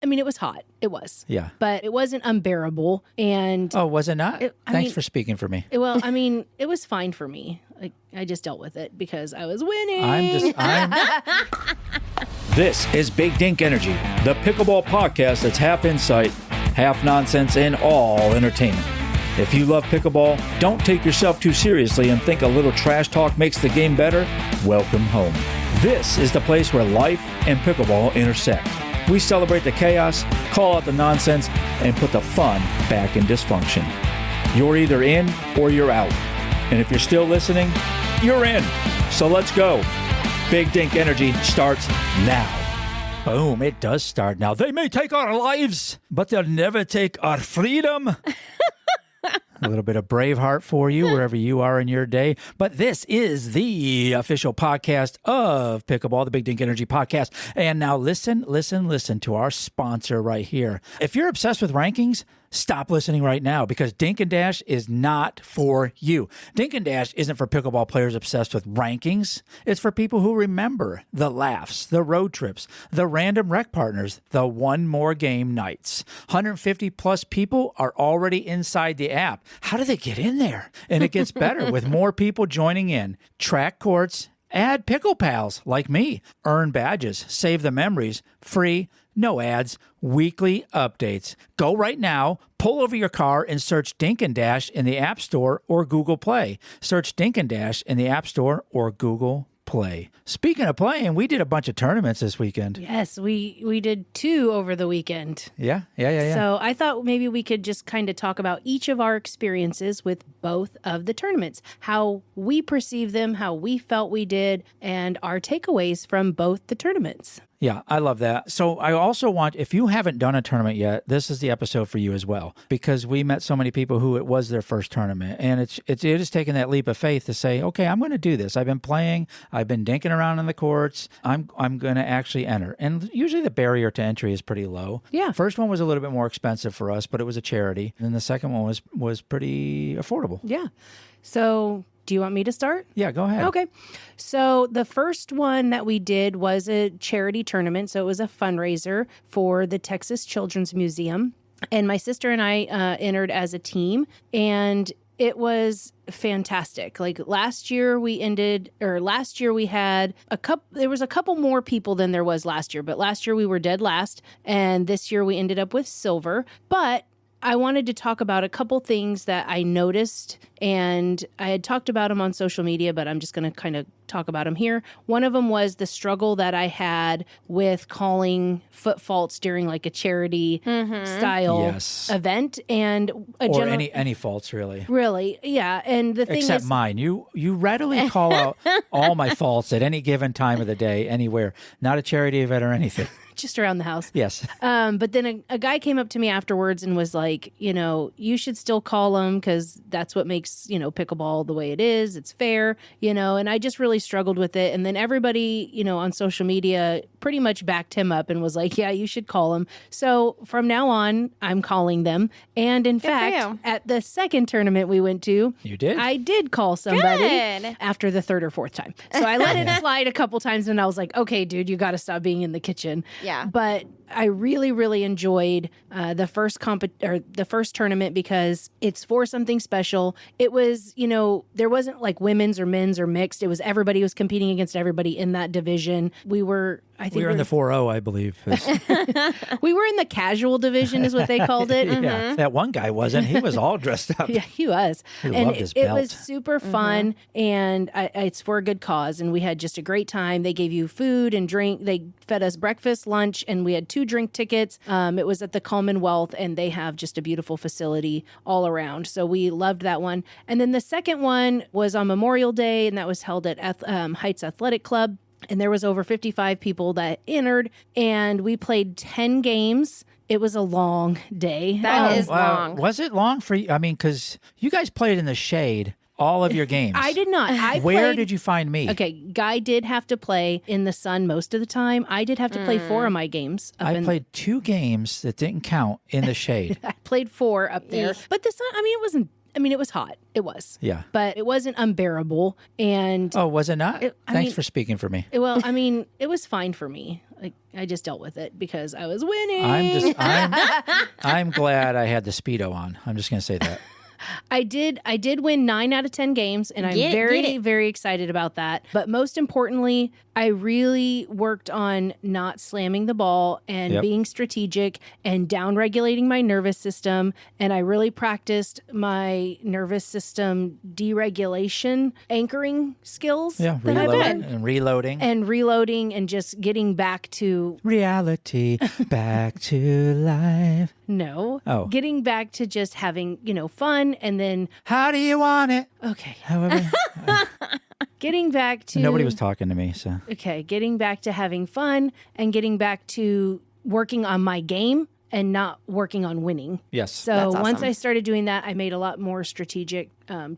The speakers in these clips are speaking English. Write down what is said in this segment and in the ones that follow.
mean, it was hot. It was. Yeah. But it wasn't unbearable. And Oh, was it not? Thanks for speaking for me. well, I mean, it was fine for me. Like, I just dealt with it because I was winning. This is Big Dink Energy, the pickleball podcast that's half insight, half nonsense, and all entertainment. If you love pickleball, don't take yourself too seriously, and think a little trash talk makes the game better, welcome home. This is the place where life and pickleball intersect. We celebrate the chaos, call out the nonsense, and put the fun back in dysfunction. You're either in or you're out. And if you're still listening, you're in. So let's go. Big Dink Energy starts now. Boom, it does start now. They may take our lives, but they'll never take our freedom. A little bit of Braveheart for you wherever you are in your day. But this is the official podcast of Pickleball, the Big Dink Energy podcast. And now listen to our sponsor right here. If you're obsessed with rankings, stop listening right now, because Dink and Dash is not for you. Dink and Dash isn't for pickleball players obsessed with rankings. It's for people who remember the laughs, the road trips, the random rec partners, the one more game nights. 150 plus people are already inside the app. How do they get in there? And it gets better with more people joining in. Track courts, add pickle pals like me, earn badges, save the memories, free, no ads, weekly updates. Go right now, pull over your car, and search Dink and Dash in the App Store or Google Play. Search Dink and Dash in the App Store or Google Play. Speaking of playing, we did a bunch of tournaments this weekend. Yes, we did 2 over the weekend. Yeah. So I thought maybe we could just kind of talk about each of our experiences with both of the tournaments, how we perceive them, how we felt we did, and our takeaways from both the tournaments. Yeah, I love that. So I also want, if you haven't done a tournament yet, this is the episode for you as well, because we met so many people who it was their first tournament, and it is taking that leap of faith to say, okay, I'm going to do this. I've been playing, I've been dinking around in the courts, I'm going to actually enter. And usually the barrier to entry is pretty low. Yeah. First one was a little bit more expensive for us, but it was a charity. And then the second one was pretty affordable. Yeah. So do you want me to start? Yeah, go ahead. Okay. So the first one that we did was a charity tournament. So it was a fundraiser for the Texas Children's Museum. And my sister and I entered as a team, and it was fantastic. Like last year we had there was a couple more people than there was last year, but last year we were dead last. And this year we ended up with silver. But I wanted to talk about a couple things that I noticed, and I had talked about them on social media, but I'm just going to kind of talk about them here. One of them was the struggle that I had with calling foot faults during like a charity style event, and any faults really. Really, yeah. And the thing except is, mine. You readily call out all my faults at any given time of the day, anywhere. Not a charity event or anything. just around the house. Yes. But then a guy came up to me afterwards and was like, you should still call them because that's what makes, pickleball the way it is. It's fair, and I just really struggled with it. And then everybody, on social media pretty much backed him up and was like, yeah, you should call them. So from now on, I'm calling them. And in fact, at the second tournament we went to, you did? I did call somebody after the third or fourth time. So I let it slide a couple times and I was like, okay, dude, you got to stop being in the kitchen. Yeah. But I really, really enjoyed the first tournament because it's for something special. It was, there wasn't like women's or men's or mixed. It was everybody was competing against everybody in that division. We were in the 4-0, I believe. We were in the casual division is what they called it. Yeah, that one guy wasn't. He was all dressed up. Yeah, he was. He loved his belt. It was super fun, and it's for a good cause, and we had just a great time. They gave you food and drink. They fed us breakfast, lunch, and we had 2 drink tickets. It was at the Commonwealth, and they have just a beautiful facility all around. So we loved that one. And then the second one was on Memorial Day, and that was held at Heights Athletic Club. And there was over 55 people that entered, and we played 10 games. It was a long day. That is long. Was it long for you? I mean, because you guys played in the shade all of your games. I did not. Where did you find me? Okay, Guy did have to play in the sun most of the time. I did have to play 4 of my games. I played 2 games that didn't count in the shade. I played 4 up there. But the sun, it wasn't. It was hot. It was. Yeah. But it wasn't unbearable. And oh, was it not? Thanks for speaking for me. Well, it was fine for me. like I just dealt with it because I was winning. I'm glad I had the Speedo on. I'm just going to say that. I did win 9 out of 10 games, and I'm very excited about that. But most importantly, I really worked on not slamming the ball and being strategic and down-regulating my nervous system. And I really practiced my nervous system deregulation anchoring skills. Yeah, reloading and just getting back to reality, back to life. No. Oh. Getting back to just having, fun, and then... How do you want it? Okay. However... Getting back to... Nobody was talking to me, so... Okay, getting back to having fun and getting back to working on my game and not working on winning. Yes. So once I started doing that, I made a lot more strategic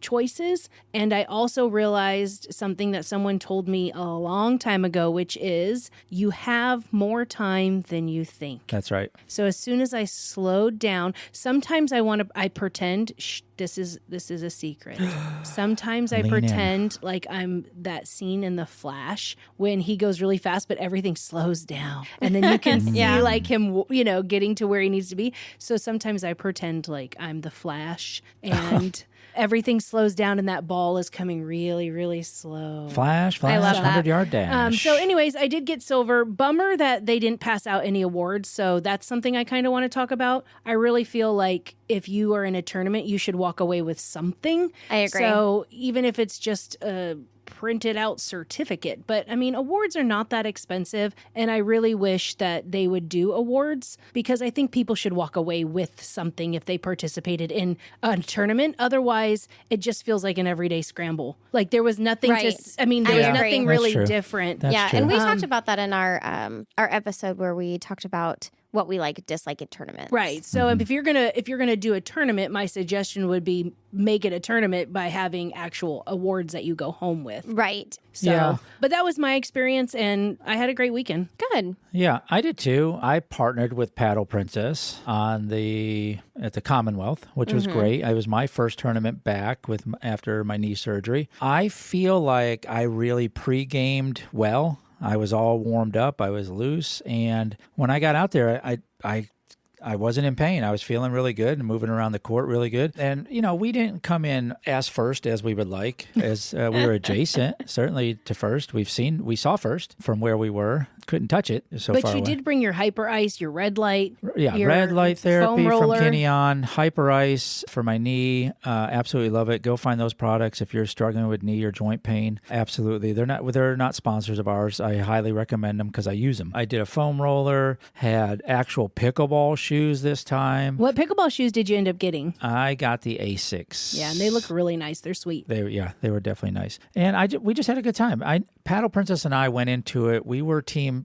choices. And I also realized something that someone told me a long time ago, which is you have more time than you think. That's right. So as soon as I slowed down, sometimes I pretend, this is a secret. Sometimes I pretend like I'm that scene in The Flash when he goes really fast, but everything slows down. And then you can see like him, getting to where he needs to be. So sometimes I pretend like I'm the Flash and everything slows down and that ball is coming really, really slow. Flash, 100-yard dash. So anyways, I did get silver. Bummer that they didn't pass out any awards. So that's something I kind of want to talk about. I really feel like if you are in a tournament, you should walk away with something. I agree. So even if it's just a printed out certificate. But I mean, awards are not that expensive. And I really wish that they would do awards because I think people should walk away with something if they participated in a tournament. Otherwise, it just feels like an everyday scramble. Like there was nothing there was nothing really different. That's true. And we talked about that in our episode where we talked about what we dislike in tournaments. Right. So if you're gonna do a tournament, my suggestion would be make it a tournament by having actual awards that you go home with. Right. So, but that was my experience, and I had a great weekend. Good. Yeah, I did too. I partnered with Paddle Princess at the Commonwealth, which was great. It was my first tournament back after my knee surgery. I feel like I really pre-gamed well. I was all warmed up. I was loose. And when I got out there, I wasn't in pain. I was feeling really good and moving around the court really good. And, we didn't come in as first as we would like, as we were adjacent, certainly to first. We saw first from where we were. Couldn't touch it so far But you did bring your Hyper Ice, your red light. Yeah, red light therapy from Kinneon, Hyper Ice for my knee. Absolutely love it. Go find those products if you're struggling with knee or joint pain. Absolutely. They're not sponsors of ours. I highly recommend them because I use them. I did a foam roller, had actual pickleball shoes this time. What pickleball shoes did you end up getting? I got the A6. Yeah, and they look really nice. They're sweet. They were definitely nice. And we just had a good time. Paddle Princess and I went into it. We were team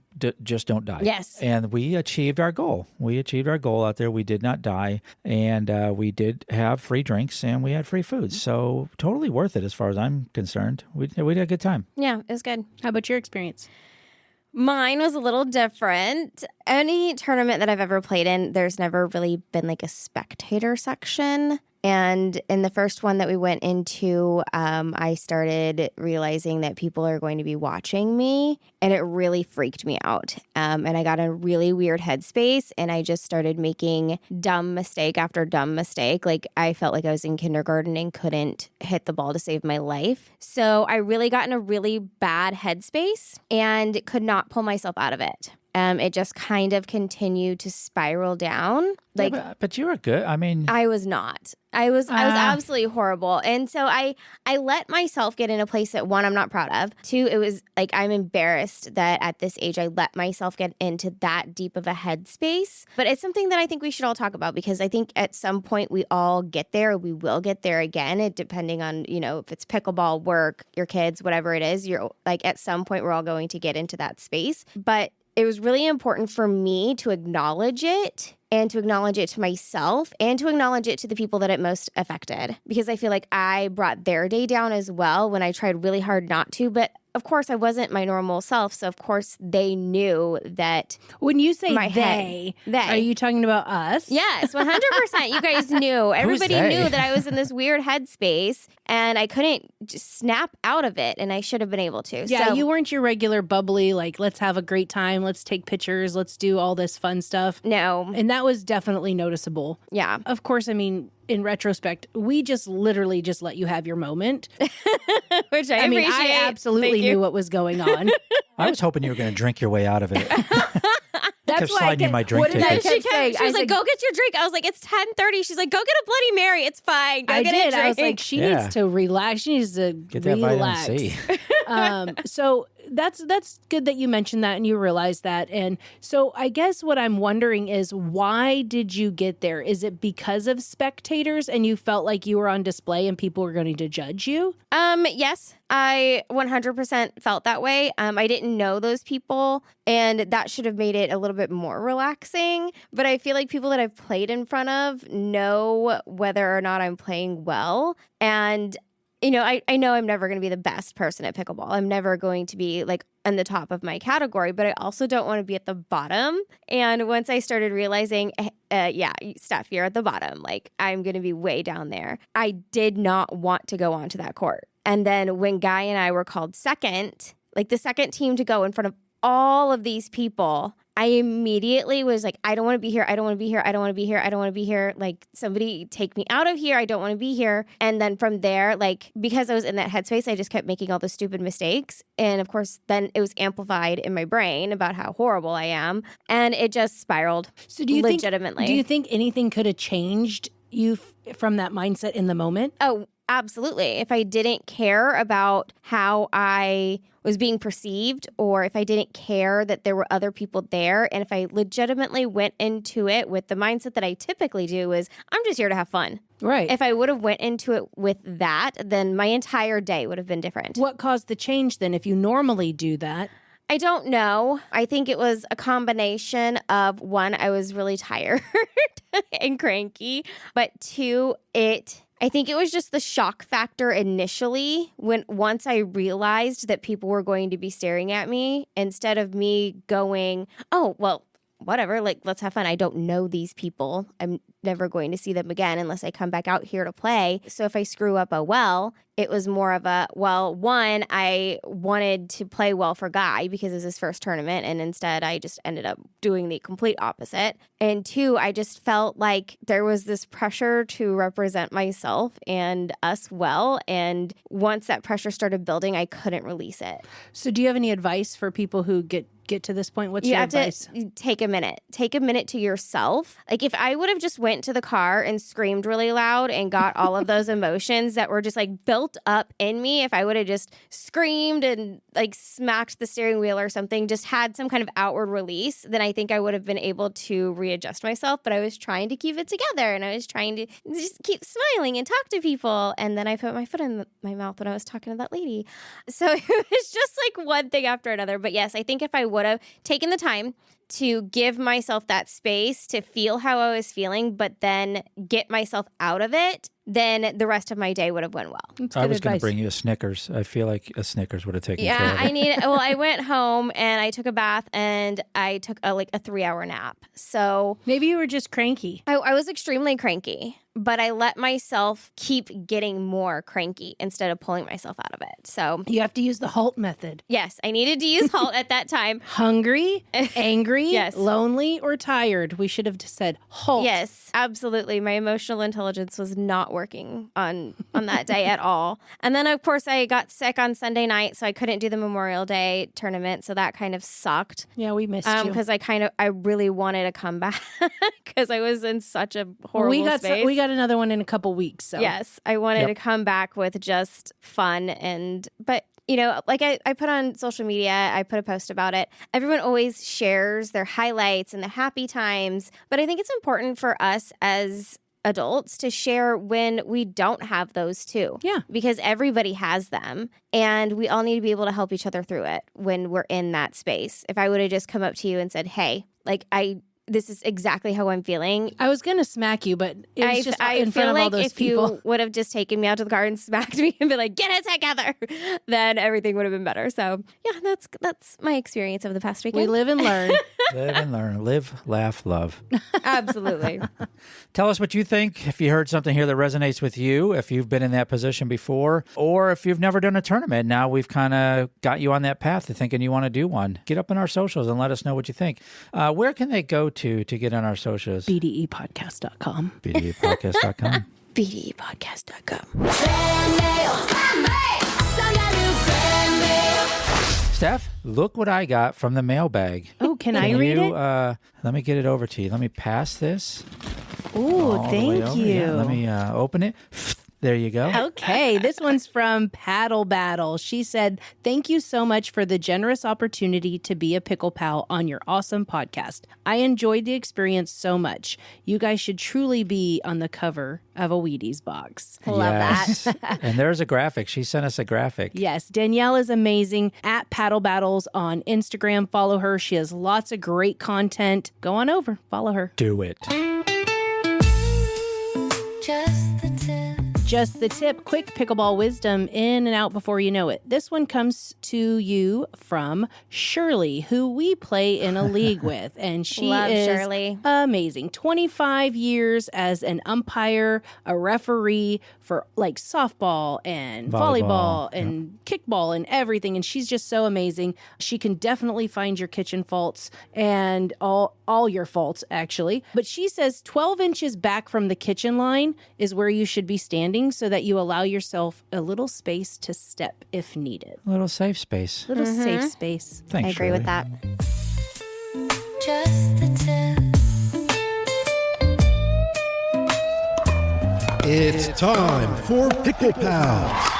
just don't die. Yes. And we achieved our goal. We achieved our goal out there. We did not die. And we did have free drinks and we had free food. So totally worth it as far as I'm concerned. We did a good time. Yeah, it was good. How about your experience? Mine was a little different. Any tournament that I've ever played in, there's never really been a spectator section. And in the first one that we went into, I started realizing that people are going to be watching me, and it really freaked me out. And I got in a really weird headspace, and I just started making dumb mistake after dumb mistake. I felt like I was in kindergarten and couldn't hit the ball to save my life. So I really got in a really bad headspace and could not pull myself out of it. It just kind of continued to spiral down. But you were good. I mean, I was not. I was absolutely horrible. And so I let myself get in a place that, one, I'm not proud of. Two, it was I'm embarrassed that at this age I let myself get into that deep of a headspace. But it's something that I think we should all talk about because I think at some point we all get there. We will get there again, depending on, if it's pickleball, work, your kids, whatever it is. You're at some point we're all going to get into that space. But it was really important for me to acknowledge it and to acknowledge it to myself and to acknowledge it to the people that it most affected because I feel like I brought their day down as well when I tried really hard not to. But of course, I wasn't my normal self. So, of course, they knew that. When you say they, are you talking about us? Yes, 100%. You guys knew. Everybody knew that I was in this weird headspace. and I couldn't just snap out of it, and I should have been able to. Yeah, so, you weren't your regular bubbly, like, let's have a great time, let's take pictures, let's do all this fun stuff. No. And that was definitely noticeable. Yeah. Of course, I mean, in retrospect, we just literally just let you have your moment. Which I mean, appreciate. I absolutely knew what was going on. I was hoping you were going to drink your way out of it. That's kept why sliding you my drink what did I tickets. kept saying? She was like, go get your drink. I was like, it's 10:30. She's like, go get a Bloody Mary. It's fine. Go I get did. a drink. I was like, she Yeah. needs to relax. She needs to Get that relax. vitamin C. So that's good that you mentioned that and you realized that. And so I guess what I'm wondering is, why did you get there? Is it because of spectators and you felt like you were on display and people were going to judge you? Yes, I 100% felt that way. I didn't know those people, and that should have made it a little bit more relaxing. But I feel like people that I've played in front of know whether or not I'm playing well. And you know, I know I'm never going to be the best person at pickleball. I'm never going to be like on the top of my category, but I also don't want to be at the bottom. And once I started realizing, yeah, Steph, you're at the bottom. Like, I'm going to be way down there. I did not want to go onto that court. And then when Guy and I were called second, like the second team to go in front of all of these people, I immediately was like, I don't want to be here. I don't want to be here. I don't want to be here. I don't want to be here. Like, somebody take me out of here. I don't want to be here. And then from there, like, because I was in that headspace, I just kept making all the stupid mistakes. And of course, then it was amplified in my brain about how horrible I am. And it just spiraled. So do you legitimately. Do you think anything could have changed you from that mindset in the moment? Oh, absolutely. If I didn't care about how I was being perceived, or if I didn't care that there were other people there, and if I legitimately went into it with the mindset that I typically do is, I'm just here to have fun. Right. If I would have went into it with that, then my entire day would have been different. What caused the change then if you normally do that? I don't know. I think it was a combination of, one, I was really tired and cranky, but two, I think it was just the shock factor initially once I realized that people were going to be staring at me, instead of me going, oh, well, whatever, like, let's have fun. I don't know these people. I'm never going to see them again unless I come back out here to play. So if I screw up, oh well. It was more of a, well, one, I wanted to play well for Guy because it was his first tournament, and instead I just ended up doing the complete opposite. And two, I just felt like there was this pressure to represent myself and us well. And once that pressure started building, I couldn't release it. So do you have any advice for people who get to this point? What's your advice? You have to take a minute. Take a minute to yourself. Like, if I would have just went to the car and screamed really loud and got all of those emotions that were just like built up in me, if I would have just screamed and like smacked the steering wheel or something, just had some kind of outward release, then I think I would have been able to readjust myself. But I was trying to keep it together, and I was trying to just keep smiling and talk to people. And then I put my foot in my mouth when I was talking to that lady. So it was just like one thing after another. But yes, I think if I would have taken the time to give myself that space to feel how I was feeling, but then get myself out of it, then the rest of my day would have went well. I was going to bring you a Snickers. I feel like a Snickers would have taken care of it. I went home and I took a bath and I took a 3-hour nap. So maybe you were just cranky. I was extremely cranky, but I let myself keep getting more cranky instead of pulling myself out of it. So you have to use the HALT method. Yes, I needed to use HALT at that time. Hungry, angry, yes, lonely, or tired. We should have said HALT. Yes, absolutely. My emotional intelligence was not working on that day at all. And then, of course, I got sick on Sunday night, so I couldn't do the Memorial Day tournament. So that kind of sucked. Yeah, we missed you. Because I really wanted to come back because I was in such a horrible space. We got another one in a couple weeks. So. Yes, I wanted to come back with just fun. But you know, like I put on social media, I put a post about it. Everyone always shares their highlights and the happy times. But I think it's important for us as adults to share when we don't have those too. Yeah. Because everybody has them, and we all need to be able to help each other through it when we're in that space. If I would have just come up to you and said, hey, like this is exactly how I'm feeling. I was going to smack you, but it was just I in front of all those people. If you would have just taken me out to the car and smacked me and been like, get it together, then everything would have been better. So yeah, that's my experience of the past weekend. We live and learn. Live and learn. Live, laugh, love. Absolutely. Tell us what you think. If you heard something here that resonates with you, if you've been in that position before, or if you've never done a tournament, now we've kind of got you on that path to thinking you want to do one. Get up in our socials and let us know what you think. Where can they go to get on our socials? BDEpodcast.com. BDEpodcast.com. BDEpodcast.com. Steph, look what I got from the mailbag. Oh, can I read it? Let me get it over to you. Let me pass this. Oh, thank you. Yeah, let me open it. There you go. Okay, this one's from Paddle Battle. She said, "Thank you so much for the generous opportunity to be a pickle pal on your awesome podcast. I enjoyed the experience so much. You guys should truly be on the cover of a Wheaties box." Love that. And there's a graphic. She sent us a graphic. Yes, Danielle is amazing at Paddle Battles on Instagram. Follow her. She has lots of great content. Go on over. Follow her. Do it. Just the tip, quick pickleball wisdom in and out before you know it. This one comes to you from Shirley, who we play in a league with. And she Love is Shirley. amazing. 25 years as an umpire, a referee for like softball and volleyball and kickball and everything. And she's just so amazing. She can definitely find your kitchen faults and all your faults, actually. But she says 12 inches back from the kitchen line is where you should be standing, so that you allow yourself a little space to step if needed. A little safe space. Little safe space. Thanks, I agree with that. Just the tip. It's time for Pickle Pals.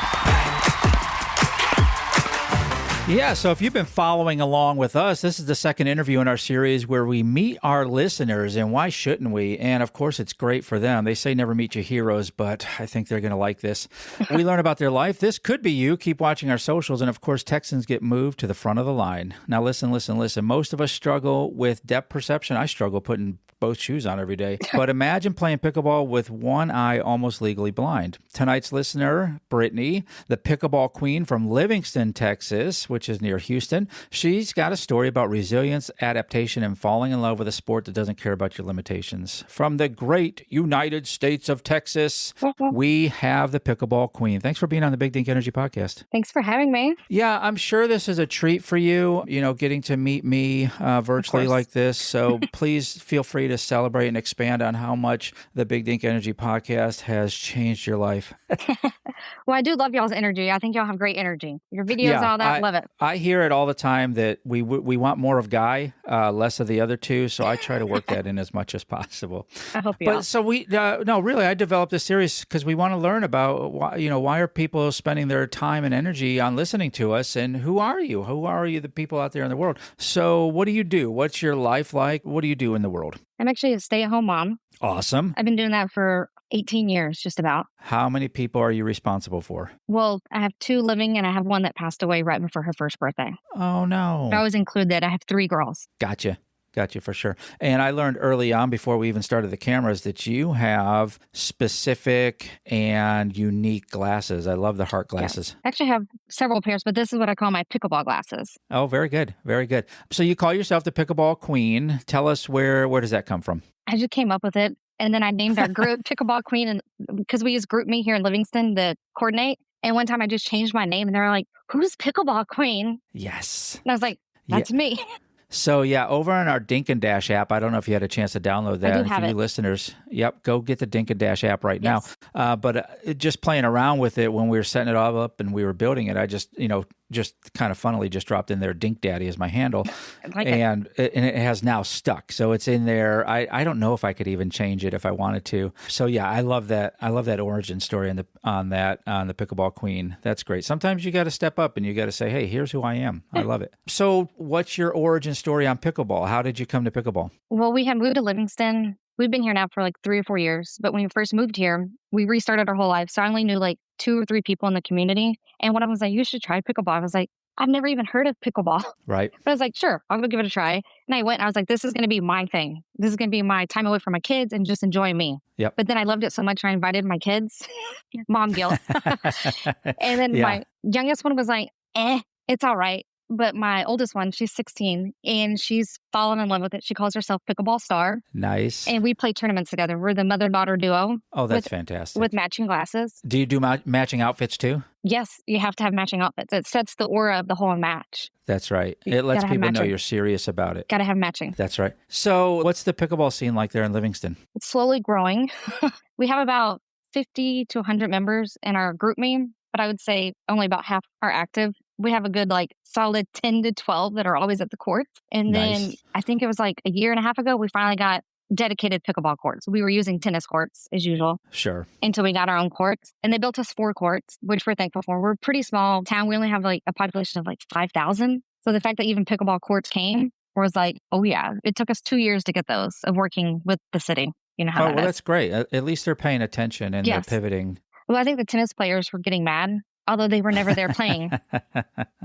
Yeah, so if you've been following along with us, this is the second interview in our series where we meet our listeners, and why shouldn't we? And of course, it's great for them. They say never meet your heroes, but I think they're going to like this. We learn about their life. This could be you. Keep watching our socials. And of course, Texans get moved to the front of the line. Now, listen. Most of us struggle with depth perception. I struggle putting both shoes on every day. But imagine playing pickleball with one eye almost legally blind. Tonight's listener, Brittany, the Pickleball Queen from Livingston, Texas, which is near Houston. She's got a story about resilience, adaptation, and falling in love with a sport that doesn't care about your limitations. From the great United States of Texas, we have the Pickleball Queen. Thanks for being on the Big Dink Energy Podcast. Thanks for having me. Yeah, I'm sure this is a treat for you, getting to meet me virtually like this. So please feel free to celebrate and expand on how much the Big Dink Energy Podcast has changed your life. Well, I do love y'all's energy. I think y'all have great energy. Your videos and all that, love it. I hear it all the time that we want more of Guy, less of the other two. So I try to work that in as much as possible. I hope you. But so I developed this series because we want to learn about why are people spending their time and energy on listening to us, and who are you? Who are you, the people out there in the world? So what do you do? What's your life like? What do you do in the world? I'm actually a stay-at-home mom. Awesome. I've been doing that for 18 years, just about. How many people are you responsible for? Well, I have 2 living, and I have one that passed away right before her first birthday. Oh, no. I always include that. I have 3 girls. Gotcha for sure. And I learned early on, before we even started the cameras, that you have specific and unique glasses. I love the heart glasses. I actually have several pairs, but this is what I call my pickleball glasses. Oh, very good. Very good. So you call yourself the Pickleball Queen. Tell us where does that come from? I just came up with it. And then I named our group Pickleball Queen, and because we use GroupMe here in Livingston to coordinate. And one time I just changed my name, and they were like, "Who's Pickleball Queen?" Yes. And I was like, "That's me." So yeah, over on our Dink and Dash app, I don't know if you had a chance to download that. I do And have for you it. listeners, go get the Dink and Dash app right Yes. now. But just playing around with it when we were setting it all up and we were building it, I just kind of funnily just dropped in there Dink Daddy as my handle. I like and it has now stuck. So it's in there. I don't know if I could even change it if I wanted to. So yeah, I love that. I love that origin story on the Pickleball Queen. That's great. Sometimes you got to step up and you got to say, "Hey, here's who I am." I love it. So what's your origin story on pickleball? How did you come to pickleball? Well, we had moved to Livingston. We've been here now for like 3 or 4 years. But when we first moved here, we restarted our whole life. So I only knew like 2 or 3 people in the community. And one of them was like, "You should try pickleball." I was like, "I've never even heard of pickleball." Right. But I was like, "Sure, I'll go give it a try." And I went and I was like, "This is going to be my thing. This is going to be my time away from my kids and just enjoy me." Yep. But then I loved it so much I invited my kids. Mom guilt. And then my youngest one was like, "It's all right." But my oldest one, she's 16 and she's fallen in love with it. She calls herself Pickleball Star. Nice. And we play tournaments together. We're the mother-daughter duo. Oh, that's fantastic. With matching glasses. Do you do matching outfits too? Yes, you have to have matching outfits. It sets the aura of the whole match. That's right. It lets people know you're serious about it. Got to have matching. That's right. So what's the pickleball scene like there in Livingston? It's slowly growing. We have about 50 to 100 members in our group me, but I would say only about half are active. We have a good solid 10 to 12 that are always at the courts. And then I think it was a year and a half ago, we finally got dedicated pickleball courts. We were using tennis courts as usual. Sure. Until we got our own courts. And they built us 4 courts, which we're thankful for. We're a pretty small town. We only have a population of 5,000. So the fact that even pickleball courts came was oh yeah, it took us 2 years to get those of working with the city. You know how that is. That's great. At least they're paying attention and they're pivoting. Well, I think the tennis players were getting mad, although they were never there playing.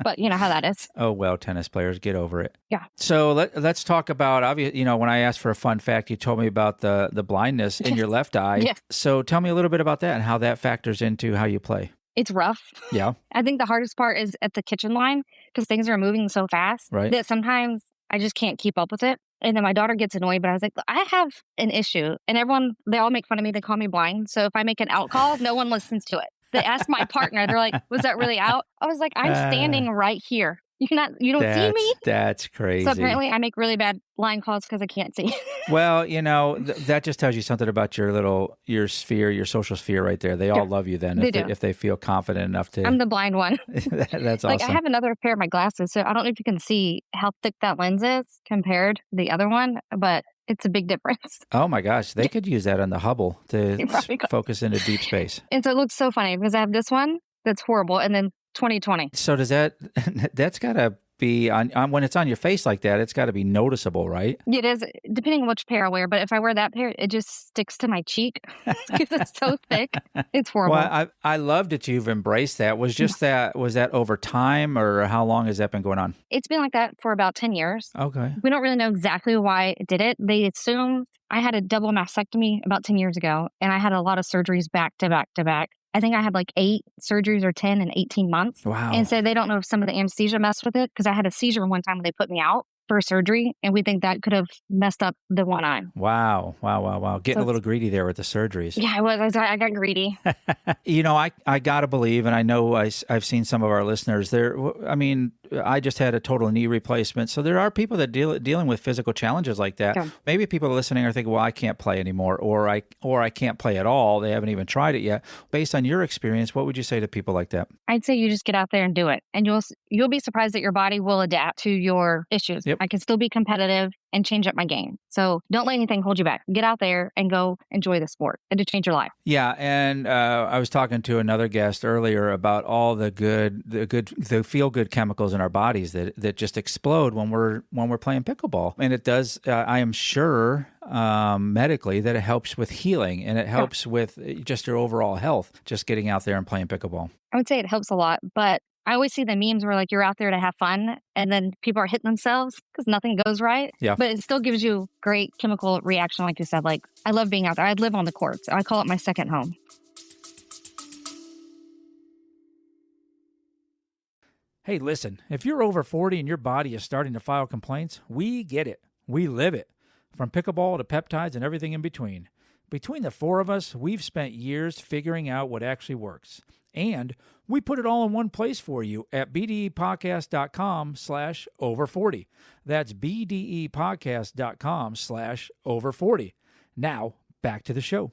But you know how that is. Oh, well, tennis players, get over it. Yeah. So let's talk about, obviously, when I asked for a fun fact, you told me about the blindness in your left eye. Yes. So tell me a little bit about that and how that factors into how you play. It's rough. Yeah. I think the hardest part is at the kitchen line because things are moving so fast that sometimes I just can't keep up with it. And then my daughter gets annoyed, but I was like, I have an issue. And they all make fun of me. They call me blind. So if I make an out call, no one listens to it. They ask my partner, they're like, was that really out? I was like, I'm standing right here. You don't see me? That's crazy. So apparently I make really bad line calls because I can't see. Well, that just tells you something about your sphere, your social sphere right there. They all love you then if they feel confident enough to. I'm the blind one. That's awesome. I have another pair of my glasses, so I don't know if you can see how thick that lens is compared to the other one, but it's a big difference. Oh my gosh. They could use that on the Hubble to focus into deep space. And so it looks so funny because I have this one that's horrible and then 2020. So does that's got to be on when it's on your face like that, it's got to be noticeable, right? It is, depending on which pair I wear. But if I wear that pair, it just sticks to my cheek because it's so thick. It's horrible. Well, I love that you've embraced that. Was that over time or how long has that been going on? It's been like that for about 10 years. Okay. We don't really know exactly why it did it. They assume I had a double mastectomy about 10 years ago, and I had a lot of surgeries back to back to back. I think I had 8 surgeries or 10 in 18 months. Wow. And so they don't know if some of the anesthesia messed with it because I had a seizure one time when they put me out for surgery, and we think that could have messed up the one eye. Wow. Getting a little greedy there with the surgeries. Yeah, I was. I got greedy. I got to believe, and I know I've seen some of our listeners there. I mean, I just had a total knee replacement. So there are people that dealing with physical challenges like that. Yeah. Maybe people listening are thinking, well, I can't play anymore, or I can't play at all. They haven't even tried it yet. Based on your experience, what would you say to people like that? I'd say you just get out there and do it. And you'll be surprised that your body will adapt to your issues. Yep. I can still be competitive and change up my game. So don't let anything hold you back. Get out there and go enjoy the sport and to change your life. Yeah. And I was talking to another guest earlier about all the feel good chemicals in our bodies that just explode when we're playing pickleball. And it does, I am sure, medically, that it helps with healing and it helps with just your overall health, just getting out there and playing pickleball. I would say it helps a lot, but I always see the memes where you're out there to have fun and then people are hitting themselves because nothing goes right. Yeah. But it still gives you great chemical reaction, like you said. I love being out there. I live on the courts. I call it my second home. Hey, listen, if you're over 40 and your body is starting to file complaints, we get it. We live it. From pickleball to peptides and everything in between. Between the 4 of us, we've spent years figuring out what actually works. And we put it all in one place for you at bdepodcast.com/over40. That's bdepodcast.com/over40. Now, back to the show.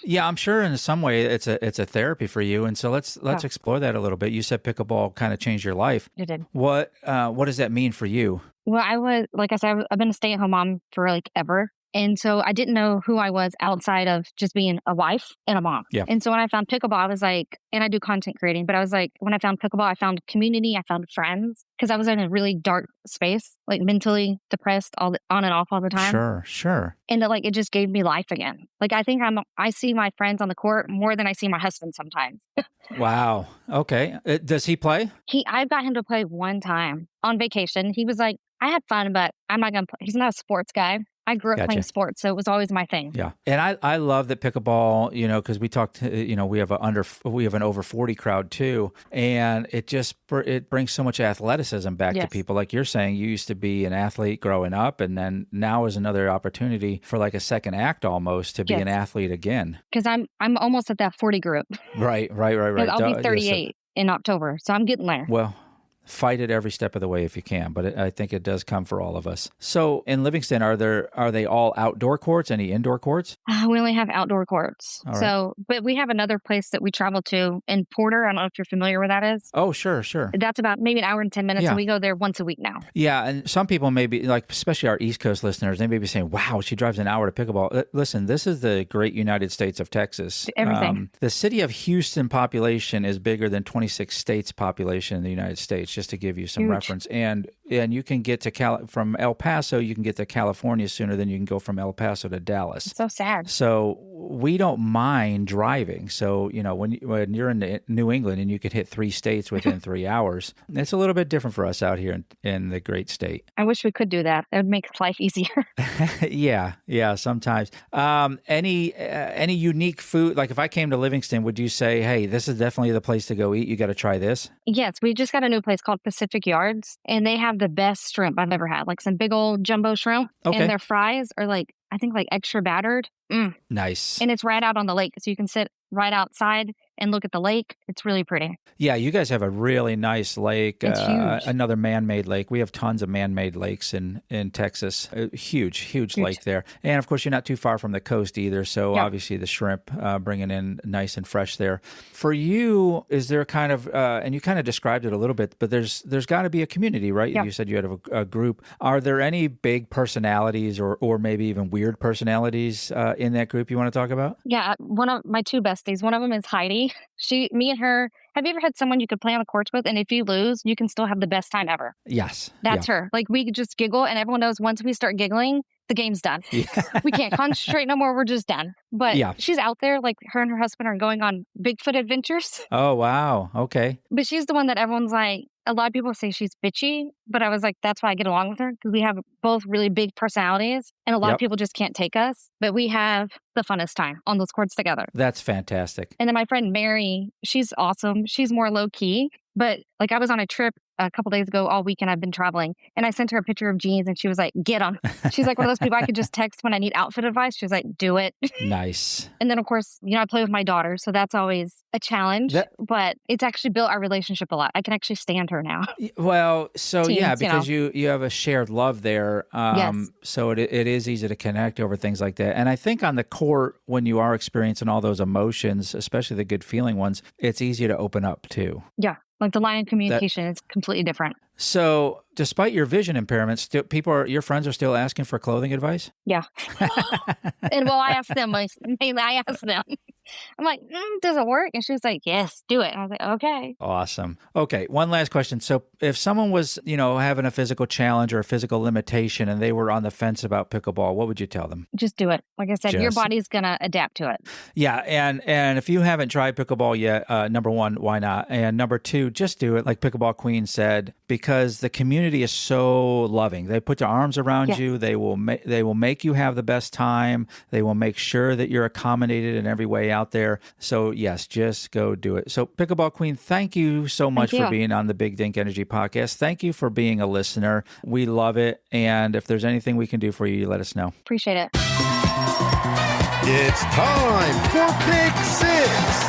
Yeah, I'm sure in some way it's a therapy for you, and so let's explore that a little bit. You said pickleball kind of changed your life. It did. What does that mean for you? Well, I've been a stay-at-home mom for ever. And so I didn't know who I was outside of just being a wife and a mom. Yeah. And so when I found pickleball, I was and I do content creating, but I was when I found pickleball, I found community, I found friends, because I was in a really dark space, mentally depressed, on and off all the time. Sure. And it just gave me life again. I think I see my friends on the court more than I see my husband sometimes. Wow. Okay. Does he play? I got him to play one time on vacation. He was I had fun, but I'm not going to play. He's not a sports guy. I grew up playing sports, so it was always my thing. Yeah. And I love that pickleball, because we talked, we have an over 40 crowd too. And it brings so much athleticism back to people. Like you're saying, you used to be an athlete growing up, and then now is another opportunity for like a second act almost to be an athlete again. Because I'm almost at that 40 group. Right. I'll be 38 in October, so I'm getting there. Well, fight it every step of the way if you can, but I think it does come for all of us. So in Livingston, are they all outdoor courts? Any indoor courts? We only have outdoor courts. All right. So, but we have another place that we travel to in Porter. I don't know if you're familiar where that is. Oh, sure. That's about maybe an hour and 10 minutes, and we go there once a week now. Yeah, and some people may be, like, especially our East Coast listeners, they may be saying, wow, she drives an hour to pickleball. Listen, this is the great United States of Texas. Everything. The city of Houston population is bigger than 26 states population in the United States, just to give you some reference. And you can get to from El Paso, you can get to California sooner than you can go from El Paso to Dallas. So sad. So we don't mind driving. So, when you're in New England and you could hit 3 states within 3 hours, it's a little bit different for us out here in the great state. I wish we could do that. That would make life easier. Yeah, sometimes. Any unique food? Like if I came to Livingston, would you say, hey, this is definitely the place to go eat? You got to try this? Yes, we just got a new place called Pacific Yards, and they have the best shrimp I've ever had. Like some big old jumbo shrimp. Okay. And their fries are I think extra battered. Nice. And it's right out on the lake, so you can sit right outside and look at the lake. It's really pretty. Yeah, you guys have a really nice lake. It's huge. Another man-made lake. We have tons of man-made lakes in Texas. A huge lake there. And of course, you're not too far from the coast either. So obviously the shrimp bringing in nice and fresh there. For you, is there kind of, and you kind of described it a little bit, but there's got to be a community, right? Yeah. You said you had a group. Are there any big personalities or maybe even weird personalities in that group you want to talk about? Yeah, one of my 2 besties. One of them is Heidi. Me and her, have you ever had someone you could play on the courts with, and if you lose, you can still have the best time ever? Yes. That's her. Like, we could just giggle, and everyone knows once we start giggling, the game's done. Yeah. We can't concentrate no more. We're just done. But she's out there, like her and her husband are going on Bigfoot adventures. Oh, wow. Okay. But she's the one that everyone's like, a lot of people say she's bitchy, but I was like, that's why I get along with her, because we have both really big personalities, and a lot of people just can't take us. But we have the funnest time on those courts together. That's fantastic. And then my friend Mary, she's awesome. She's more low key, but like I was on a trip a couple days ago, all weekend I've been traveling, and I sent her a picture of jeans, and she was like, get them. She's like one of those people I could just text when I need outfit advice. She was like, do it. Nice. And then of course, I play with my daughter, so that's always a challenge, but it's actually built our relationship a lot. I can actually stand her now. Well, so teens, because you have a shared love there. So it is easy to connect over things like that. And I think on the court, when you are experiencing all those emotions, especially the good feeling ones, it's easier to open up too. Yeah. Like the line of communication is completely different. So despite your vision impairments, your friends are still asking for clothing advice? Yeah. And I asked them, mainly I asked them. I'm like, does it work? And she was like, yes, do it. And I was like, okay. Awesome. Okay. One last question. So if someone was, having a physical challenge or a physical limitation and they were on the fence about pickleball, what would you tell them? Just do it. Like I said, your body's going to adapt to it. Yeah. And if you haven't tried pickleball yet, number 1, why not? And number 2, just do it. Like Pickleball Queen said, because the community is so loving. They put their arms around you. They will make you have the best time. They will make sure that you're accommodated in every way out there. So yes, just go do it. So Pickleball Queen, thank you so much for being on the Big Dink Energy podcast. Thank you for being a listener. We love it. And if there's anything we can do for you, let us know. Appreciate it. It's time for Pick 6.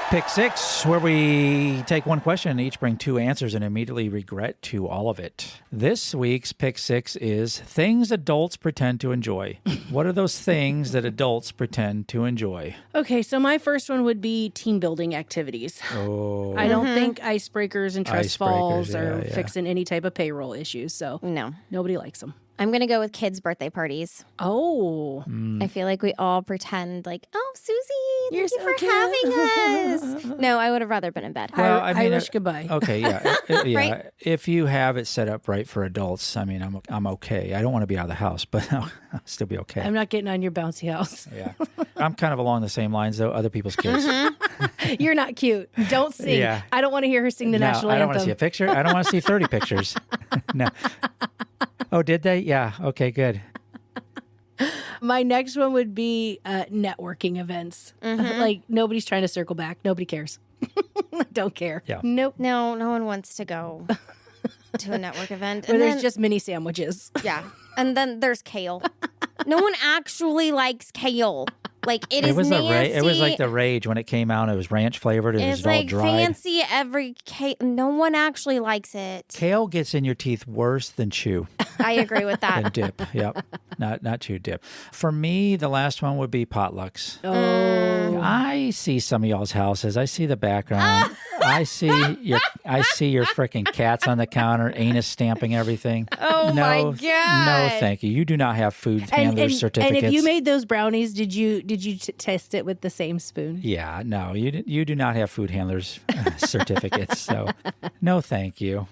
Pick 6, where we take one question and each bring 2 answers and immediately regret to all of it. This week's Pick 6 is things adults pretend to enjoy. What are those things that adults pretend to enjoy? Okay, so my first one would be team building activities. Oh. I don't think icebreakers and trust falls are fixing any type of payroll issues, so no, nobody likes them. I'm going to go with kids' birthday parties. Oh. I feel like we all pretend like, oh, Susie, You're thank you for having us. No, I would have rather been in bed. Well, I wish goodbye. Okay, yeah. Right? If you have it set up right for adults, I mean, I'm okay. I don't want to be out of the house, but I'll still be okay. I'm not getting on your bouncy house. Yeah. I'm kind of along the same lines, though, other people's kids. You're not cute. Don't sing. Yeah. I don't want to hear her sing the national anthem. I don't want to see a picture. I don't want to see 30 pictures. No. Oh, did they? Yeah. Okay, good. My next one would be networking events. Like nobody's trying to circle back. Nobody cares. Don't care. Yeah. Nope. No one wants to go to a network event. Where there's just mini sandwiches. Yeah. And then there's kale. No one actually likes kale. Like it is was nasty. It was like the rage when it came out. It was ranch flavored. It was It's all like dried. fancy every kale. No one actually likes it. Kale gets in your teeth worse than chew. I agree with And that. dip. Yep. Not chew, dip. For me, the last one would be potlucks. Oh. I see some of y'all's houses. I see the background. I see your freaking cats on the counter, anus stamping everything. Oh no, my God. No, thank you. You do not have food handler certificates. And if you made those brownies, did you test it with the same spoon? Yeah, no, you do not have food handlers certificates. So, no, thank you.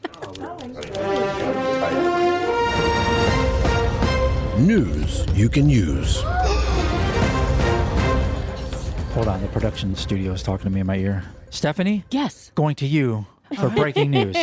News you can use. Hold on, the production studio is talking to me in my ear. Stephanie? Yes. Going to you for breaking news.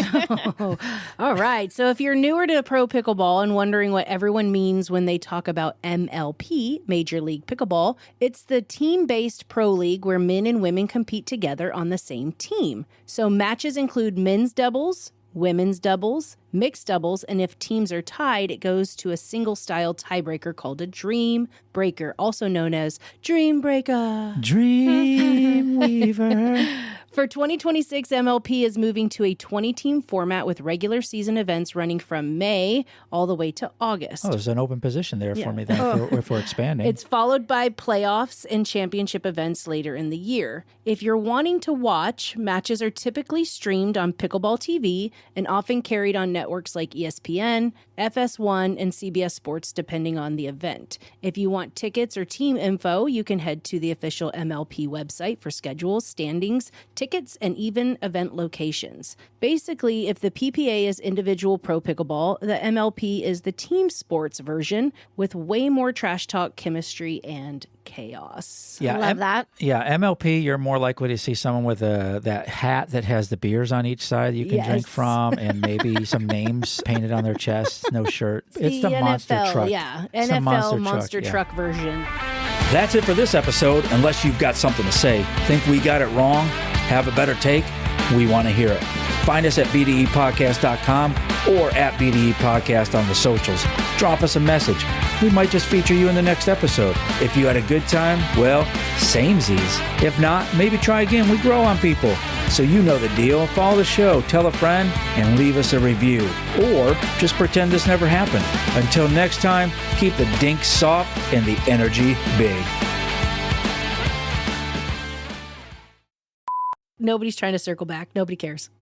All right. So if you're newer to pro pickleball and wondering what everyone means when they talk about MLP, Major League Pickleball, it's the team-based pro league where men and women compete together on the same team. So matches include men's doubles, women's doubles, mixed doubles, and if teams are tied, it goes to a single-style tiebreaker called a dream breaker, also known as Dream Breaker. Dream Weaver. For 2026, MLP is moving to a 20-team format with regular season events running from May all the way to August. Oh, there's an open position there for me then if we're expanding. It's followed by playoffs and championship events later in the year. If you're wanting to watch, matches are typically streamed on Pickleball TV and often carried on networks like ESPN, FS1, and CBS Sports, depending on the event. If you want tickets or team info, you can head to the official MLP website for schedules, standings, tickets, and even event locations. Basically, if the PPA is individual pro pickleball, the MLP is the team sports version with way more trash talk, chemistry, and chaos. Yeah, I love that. Yeah, MLP, you're more likely to see someone with that hat that has the beers on each side you can drink from and maybe some names painted on their chest, no shirt. It's the monster NFL, truck. Yeah, It's the NFL monster truck version. That's it for this episode. Unless you've got something to say, think we got it wrong, have a better take, we want to hear it. Find us at bdepodcast.com or at BDE Podcast on the socials. Drop us a message. We might just feature you in the next episode. If you had a good time, well, samesies. If not, maybe try again. We grow on people. So you know the deal. Follow the show, tell a friend, and leave us a review. Or just pretend this never happened. Until next time, keep the dink soft and the energy big. Nobody's trying to circle back. Nobody cares.